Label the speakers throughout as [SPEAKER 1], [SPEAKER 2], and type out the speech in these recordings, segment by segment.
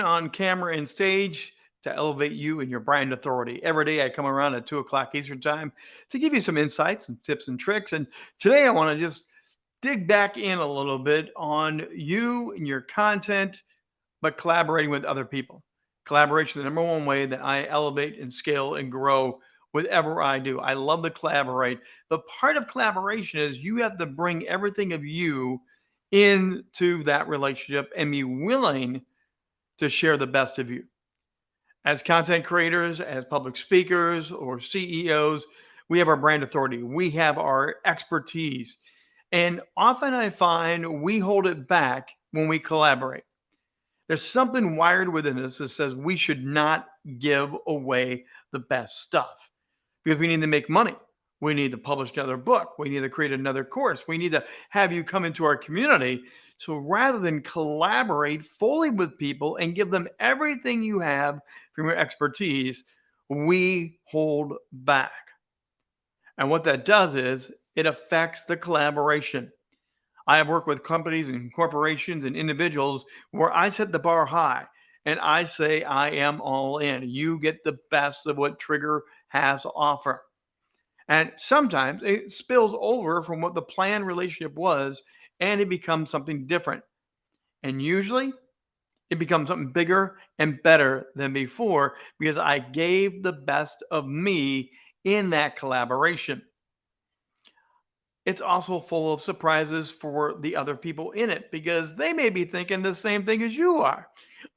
[SPEAKER 1] on camera and stage to elevate you and your brand authority. Every day I come around at 2 o'clock Eastern time to give you some insights and tips and tricks. And today I want to just dig back in a little bit on you and your content, but collaborating with other people. Collaboration, the number one way that I elevate and scale and grow whatever I do. I love to collaborate. The part of collaboration is you have to bring everything of you into that relationship and be willing to share the best of you. As content creators, as public speakers, or CEOs, we have our brand authority, we have our expertise. And often I find we hold it back when we collaborate. There's something wired within us that says we should not give away the best stuff because we need to make money. We need to publish another book. We need to create another course. We need to have you come into our community. So rather than collaborate fully with people and give them everything you have from your expertise, we hold back. And what that does is it affects the collaboration. I have worked with companies and corporations and individuals where I set the bar high and I say, I am all in. You get the best of what Trigger has to offer. And sometimes it spills over from what the planned relationship was and it becomes something different. And usually it becomes something bigger and better than before because I gave the best of me in that collaboration. It's also full of surprises for the other people in it because they may be thinking the same thing as you are.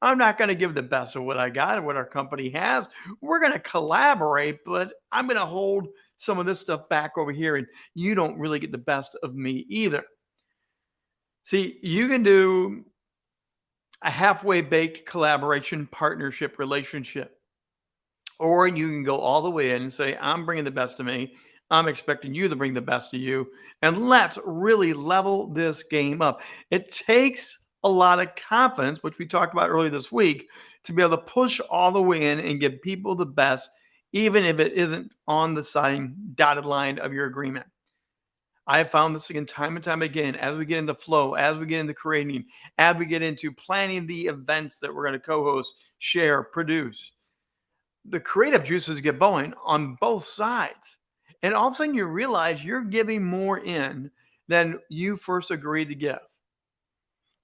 [SPEAKER 1] I'm not going to give the best of what I got and what our company has. We're going to collaborate, but I'm going to hold some of this stuff back over here, and you don't really get the best of me either. See, you can do a halfway baked collaboration, partnership, relationship, or you can go all the way in and say, I'm bringing the best of me. I'm expecting you to bring the best of you. And let's really level this game up. It takes a lot of confidence, which we talked about earlier this week, to be able to push all the way in and give people the best, even if it isn't on the same dotted line of your agreement. I have found this again time and time again as we get into flow, as we get into creating, as we get into planning the events that we're going to co host, share, produce. The creative juices get going on both sides. And all of a sudden you realize you're giving more in than you first agreed to give.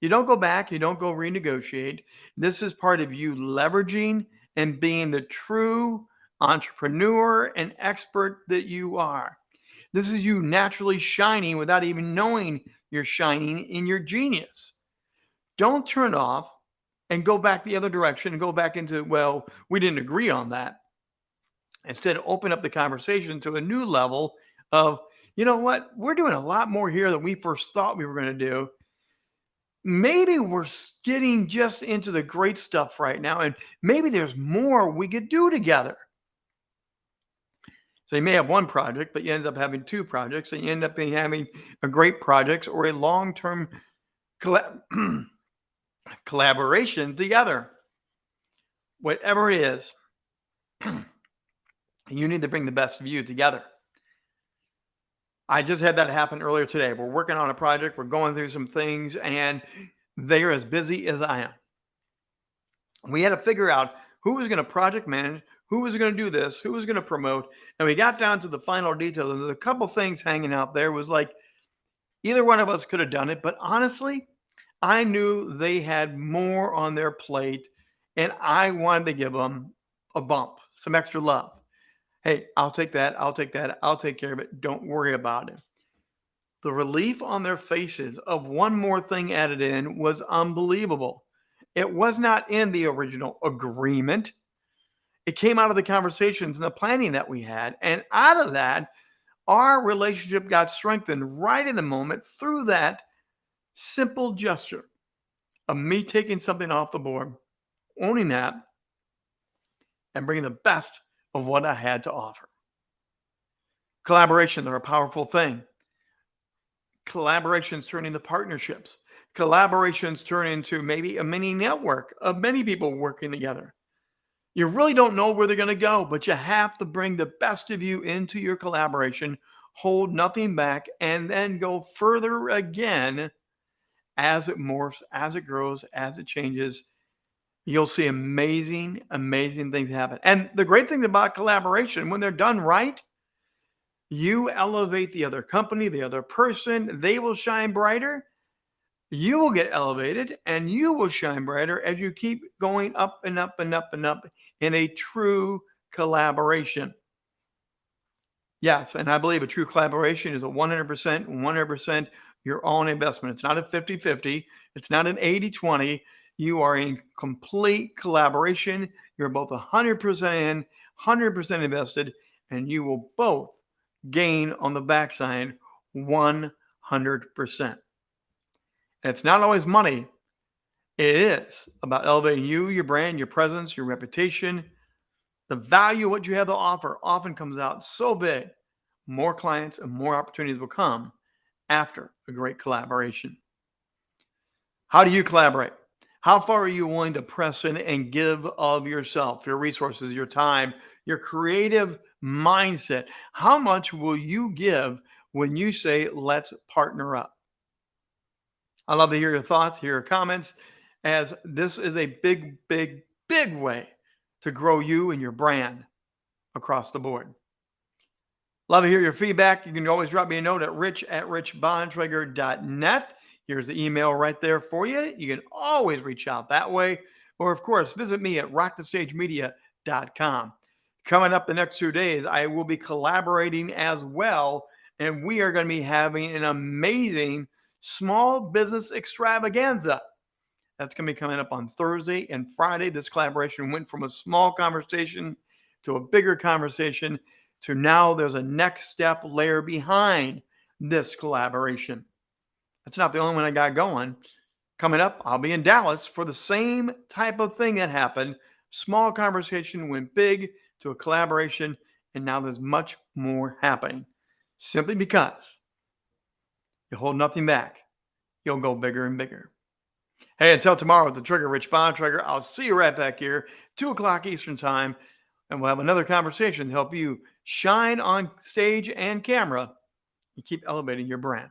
[SPEAKER 1] You don't go back, you don't go renegotiate. This is part of you leveraging and being the true entrepreneur and expert that you are. This is you naturally shining without even knowing you're shining in your genius. Don't turn it off and go back the other direction and go back into, well, we didn't agree on that. Instead, open up the conversation to a new level of, you know what, we're doing a lot more here than we first thought we were going to do. Maybe we're getting just into the great stuff right now, and maybe there's more we could do together. So you may have one project, but you end up having two projects, and you end up having a great project or a long-term collaboration together. Whatever it is, you need to bring the best of you together. I just had that happen earlier today. We're working on a project, we're going through some things, and they're as busy as I am. We had to figure out who was going to project manage, who was going to do this, who was going to promote, and we got down to the final details. And there's a couple things hanging out there. It was like either one of us could have done it, but honestly, I knew they had more on their plate, and I wanted to give them a bump, some extra love. Hey, I'll take that. I'll take that. I'll take care of it. Don't worry about it. The relief on their faces of one more thing added in was unbelievable. It was not in the original agreement. It came out of the conversations and the planning that we had. And out of that, our relationship got strengthened right in the moment through that simple gesture of me taking something off the board, owning that, and bringing the best of what I had to offer. Collaborations are a powerful thing. Collaborations turn into partnerships. Collaborations turn into maybe a mini network of many people working together. You really don't know where they're going to go, but you have to bring the best of you into your collaboration, hold nothing back, and then go further again as it morphs, as it grows, as it changes. You'll see amazing, amazing things happen. And the great thing about collaboration, when they're done right, you elevate the other company, the other person, they will shine brighter. You will get elevated and you will shine brighter as you keep going up and up and up and up in a true collaboration. Yes, and I believe a true collaboration is a 100%, 100% your own investment. It's not a 50-50. It's not an 80-20. You are in complete collaboration. You're both 100% in, 100% invested, and you will both gain on the backside 100%. And it's not always money. It is about elevating you, your brand, your presence, your reputation. The value of what you have to offer often comes out so big, more clients and more opportunities will come after a great collaboration. How do you collaborate? How far are you willing to press in and give of yourself, your resources, your time, your creative mindset? How much will you give when you say, let's partner up? I love to hear your thoughts, hear your comments, as this is a big, big, big way to grow you and your brand across the board. Love to hear your feedback. You can always drop me a note at rich@richbontrager.net. Here's the email right there for you. You can always reach out that way. Or, of course, visit me at rockthestagemedia.com. Coming up the next 2 days, I will be collaborating as well. And we are going to be having an amazing small business extravaganza. That's going to be coming up on Thursday and Friday. This collaboration went from a small conversation to a bigger conversation to now there's a next step layer behind this collaboration. That's not the only one I got going. Coming up, I'll be in Dallas for the same type of thing that happened. Small conversation went big to a collaboration, and now there's much more happening. Simply because you hold nothing back, you'll go bigger and bigger. Hey, until tomorrow with the Trigger, Rich Bontrager, I'll see you right back here, 2 o'clock Eastern Time, and we'll have another conversation to help you shine on stage and camera and keep elevating your brand.